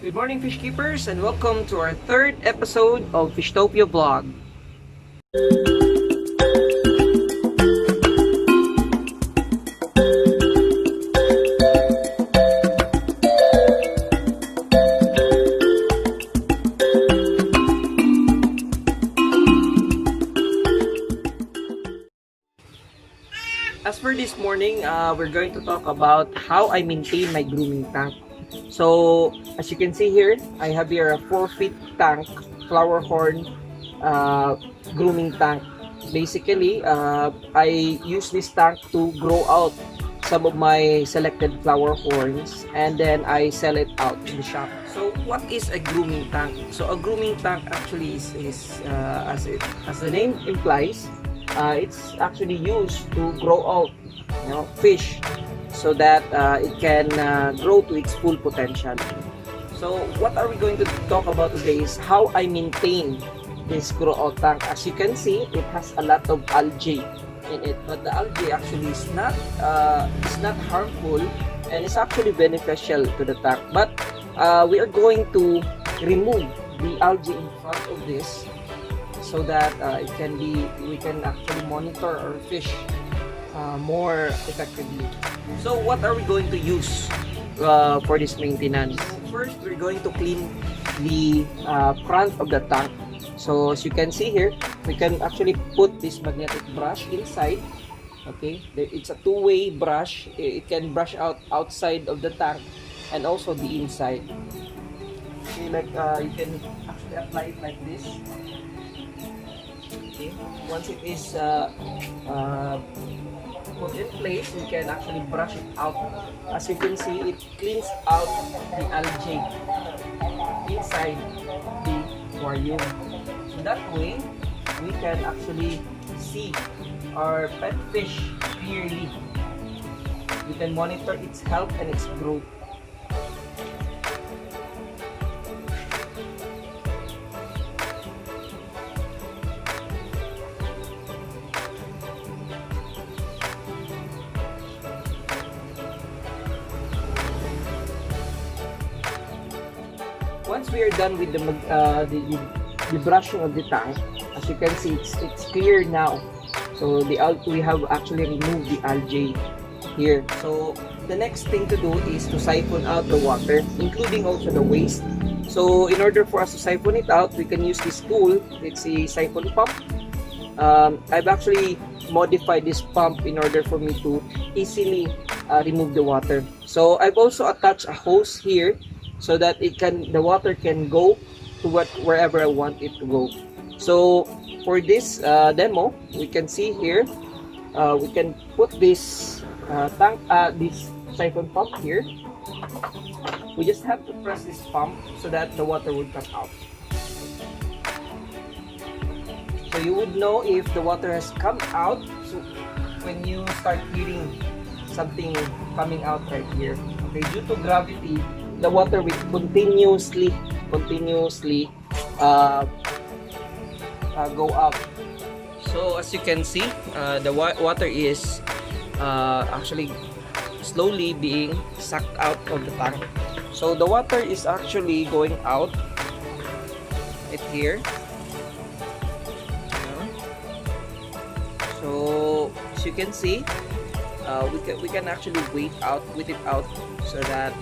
Good morning, fish keepers, and welcome to our third episode of Fishtopia Vlog. As for this morning, we're going to talk about how I maintain my grooming tank. So, as you can see here, I have here a 4-feet tank, flowerhorn grooming tank. Basically, I use this tank to grow out some of my selected flower horns, and then I sell it out in the shop. So, what is a grooming tank? So, a grooming tank actually is as the name implies, it's actually used to grow out, fish, so that it can grow to its full potential. So what are we going to talk about today is how I maintain this grow out tank. As you can see, it has a lot of algae in it, but the algae actually is not harmful, and it's actually beneficial to the tank. But we are going to remove the algae in front of this, so that we can actually monitor our fish more effectively. So what are we going to use for this maintenance? First, we're going to clean the front of the tank. So as you can see here, we can actually put this magnetic brush inside. Okay, it's a two-way brush. It can brush out outside of the tank and also the inside. Okay, like you can actually apply it like this. Okay. Once it is put in place, we can actually brush it out. As you can see, it cleans out the algae inside the aquarium. So that way, we can actually see our pet fish clearly. We can monitor its health and its growth. Once we are done with the brushing of the tank, as you can see, it's clear now. So we have actually removed the algae here. So the next thing to do is to siphon out the water, including also the waste. So in order for us to siphon it out, we can use this tool. It's a siphon pump. I've actually modified this pump in order for me to easily remove the water. So I've also attached a hose here, so that the water can go to wherever I want it to go. So for this demo, we can see here, we can put this this siphon pump here. We just have to press this pump so that the water would come out. So you would know if the water has come out, so when you start hearing something coming out right here. Okay, due to gravity, the water will continuously go up. So as you can see, the water is actually slowly being sucked out of the tank. So the water is actually going out right here. So as you can see, we can actually wait it out so that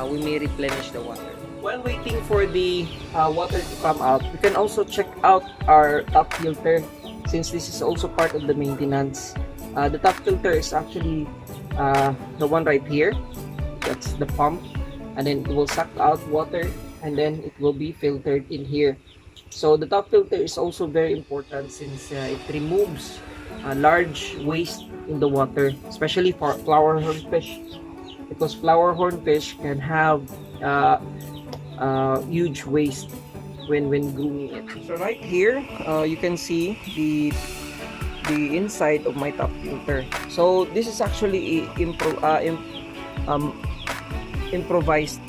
we may replenish the water. While waiting for the water to come out, we can also check out our top filter, since this is also part of the maintenance. The top filter is actually the one right here. That's the pump, and then it will suck out water, and then it will be filtered in here. So the top filter is also very important, since it removes large waste in the water, especially for flowerhorn fish, because flowerhorn fish can have huge waste when grooming it. So right here, you can see the inside of my top filter. So this is actually a improvised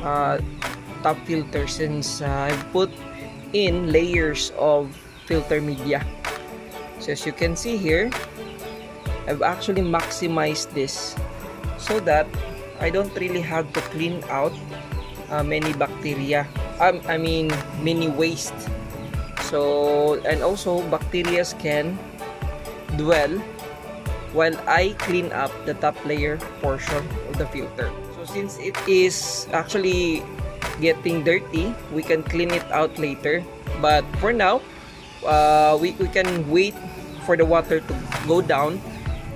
top filter, since I've put in layers of filter media. So as you can see here, I've actually maximized this so that I don't really have to clean out many bacteria. I mean many waste. So, and also bacteria can dwell while I clean up the top layer portion of the filter. So since it is actually getting dirty, we can clean it out later. But for now, we can wait for the water to go down,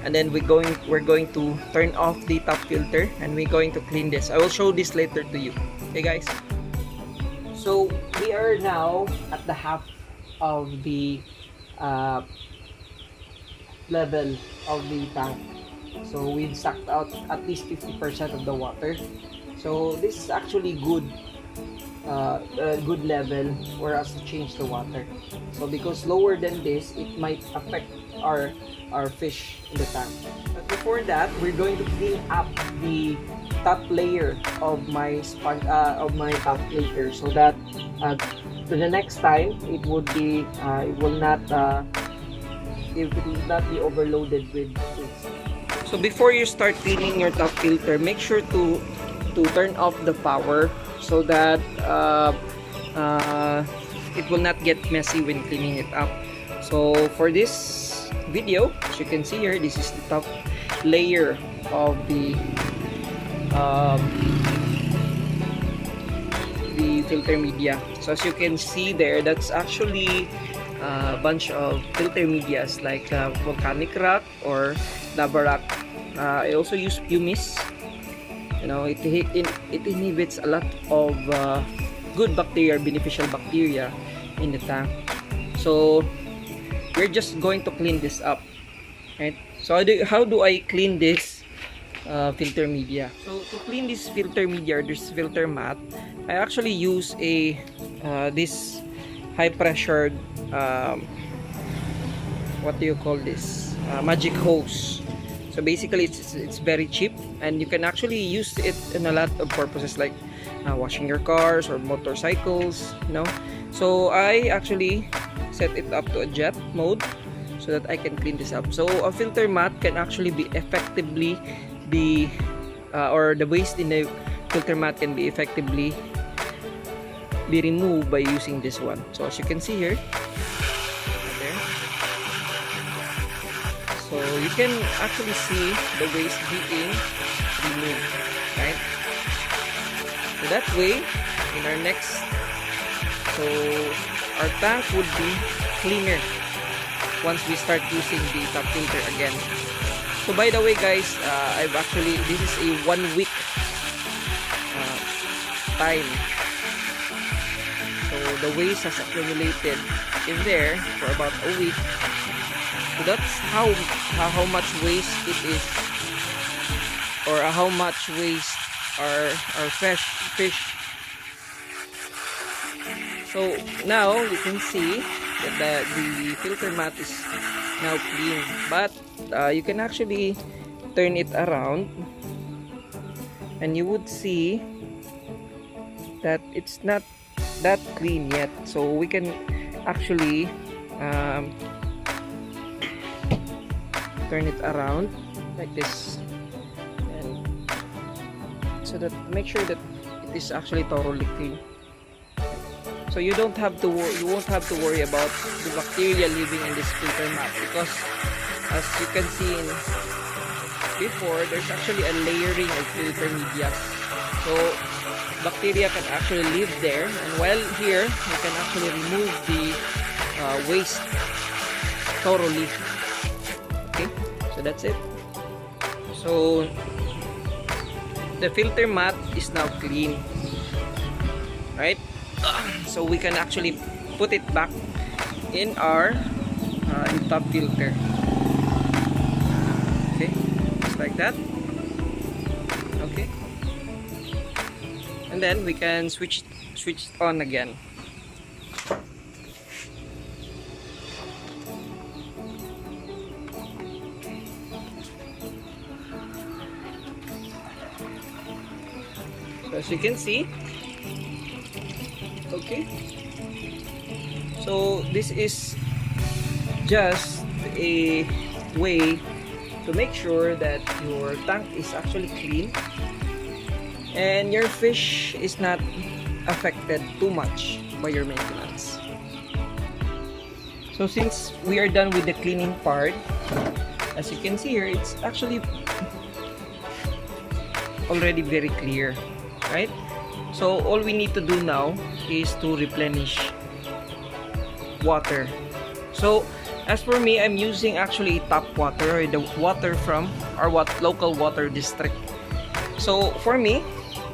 and then we're going to turn off the top filter and we're going to clean this. I will show this later to you. Okay guys? So we are now at the half of the level of the tank. So we've sucked out at least 50% of the water. So this is actually good good level for us to change the water. So because lower than this, it might affect our fish in the tank. But before that, we're going to clean up the top layer of my top filter, so that to the next time it will not be overloaded with this. So before you start cleaning your top filter, make sure to turn off the power, so that it will not get messy when cleaning it up. So for this video, as you can see here, this is the top layer of the filter media. So as you can see there, that's actually a bunch of filter medias like volcanic rock or lava rock. I also use pumice. You know, it inhibits a lot of good bacteria, beneficial bacteria in the tank. So we're just going to clean this up, right? So how do I clean this filter media? So to clean this filter media, or this filter mat, I actually use a this high pressured what do you call this, magic hose. So basically it's very cheap, and you can actually use it in a lot of purposes, like washing your cars or motorcycles, you know. So I actually set it up to a jet mode so that I can clean this up. So a filter mat can actually be effectively or the waste in the filter mat can be effectively removed by using this one. So as you can see here, there. So you can actually see the waste being removed, right? So that way, in our next, so our tank would be cleaner once we start using the top filter again. So by the way guys, this is a 1 week time. So the waste has accumulated in there for about a week. So that's how much waste it is, or how much waste our fish. So now you can see that the filter mat is now clean, but you can actually turn it around and you would see that it's not that clean yet. So we can actually turn it around like this, and so that make sure that it is actually thoroughly clean. So you won't have to worry about the bacteria living in this filter mat, because as you can see before, there's actually a layering of filter media. So bacteria can actually live there, and while here you can actually remove the waste thoroughly. Okay, so that's it. So the filter mat is now clean, right? So we can actually put it back in our top filter. Okay, just like that. Okay, and then we can switch it on again. So as you can see, okay, so this is just a way to make sure that your tank is actually clean and your fish is not affected too much by your maintenance. So since we are done with the cleaning part, as you can see here, it's actually already very clear, right? So all we need to do now is to replenish water. So as for me, I'm using actually tap water, or the water from our local water district. So for me,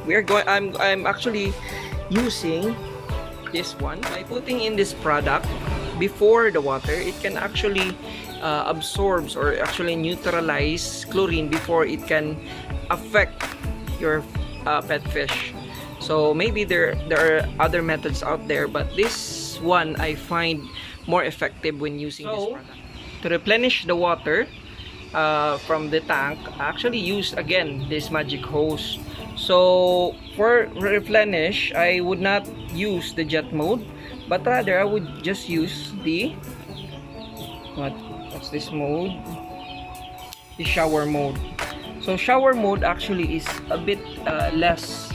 I'm actually using this one. By putting in this product before the water, it can actually absorbs or actually neutralize chlorine before it can affect your pet fish. So maybe there are other methods out there, but this one I find more effective when using this product. To replenish the water from the tank, I actually use again this magic hose. So for replenish, I would not use the jet mode, but rather I would just use the what's this mode? The shower mode. So shower mode actually is a bit less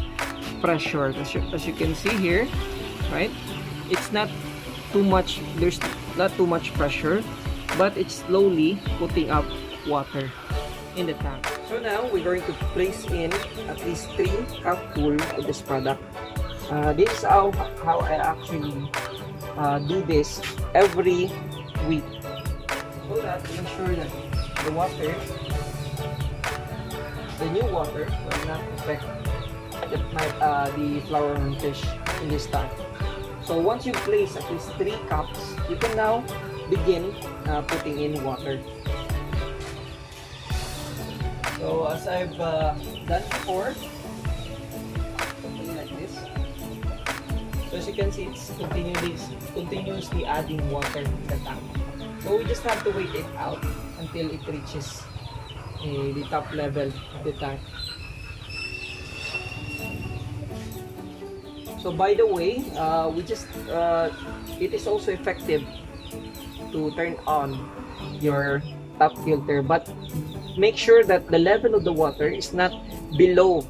pressure, as you can see here, right? It's not too much, there's not too much pressure, but it's slowly putting up water in the tank. So now we're going to place in at least 3 cup full of this product. This is how I actually do this every week, so that to ensure that the water, the new water, will not affect the flowerhorn fish in this tank. So once you place at least 3 cups, you can now begin putting in water. So as I've done before, something like this. So as you can see, it's continuously adding water in the tank. So we just have to wait it out until it reaches the top level of the tank. So by the way, it is also effective to turn on your top filter, but make sure that the level of the water is not below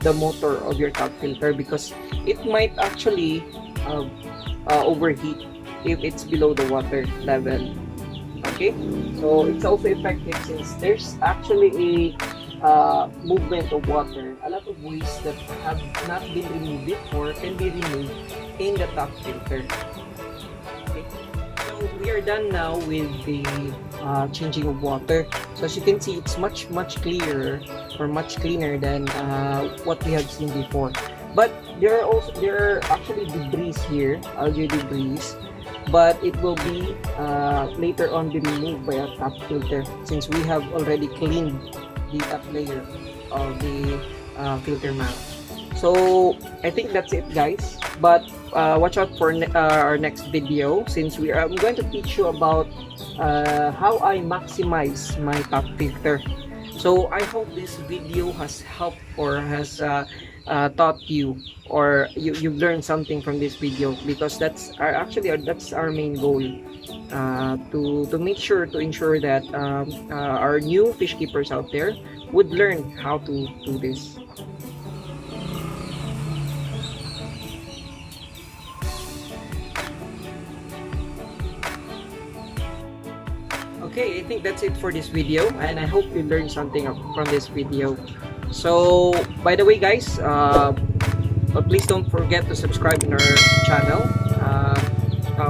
the motor of your top filter, because it might actually overheat if it's below the water level. Okay, so it's also effective since there's actually a movement of water. A lot of waste that have not been removed before can be removed in the top filter. Okay, so we are done now with the changing of water. So as you can see, it's much clearer, or much cleaner than what we have seen before. But there are actually debris here, algae debris, but it will be later on be removed by a top filter, since we have already cleaned the top layer of the filter mount. So I think that's it, guys, but watch out for our next video, since I'm going to teach you about how I maximize my top filter. So I hope this video has helped, or has taught you, or you've learned something from this video, because that's our main goal, to make sure to ensure that our new fish keepers out there would learn how to do this. Okay, I think that's it for this video, and I hope you learned something from this video. So by the way, guys, please don't forget to subscribe in our channel.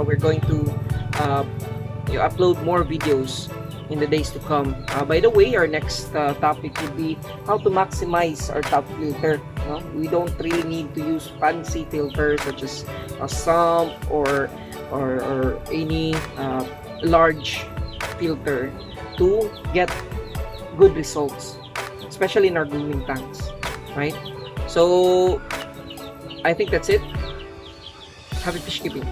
We're going to upload more videos in the days to come. By the way, our next topic would be how to maximize our top filter. We don't really need to use fancy filters such as a sump or any large filter to get good results, especially in our grooming tanks, right? So I think that's it. Happy fish keeping.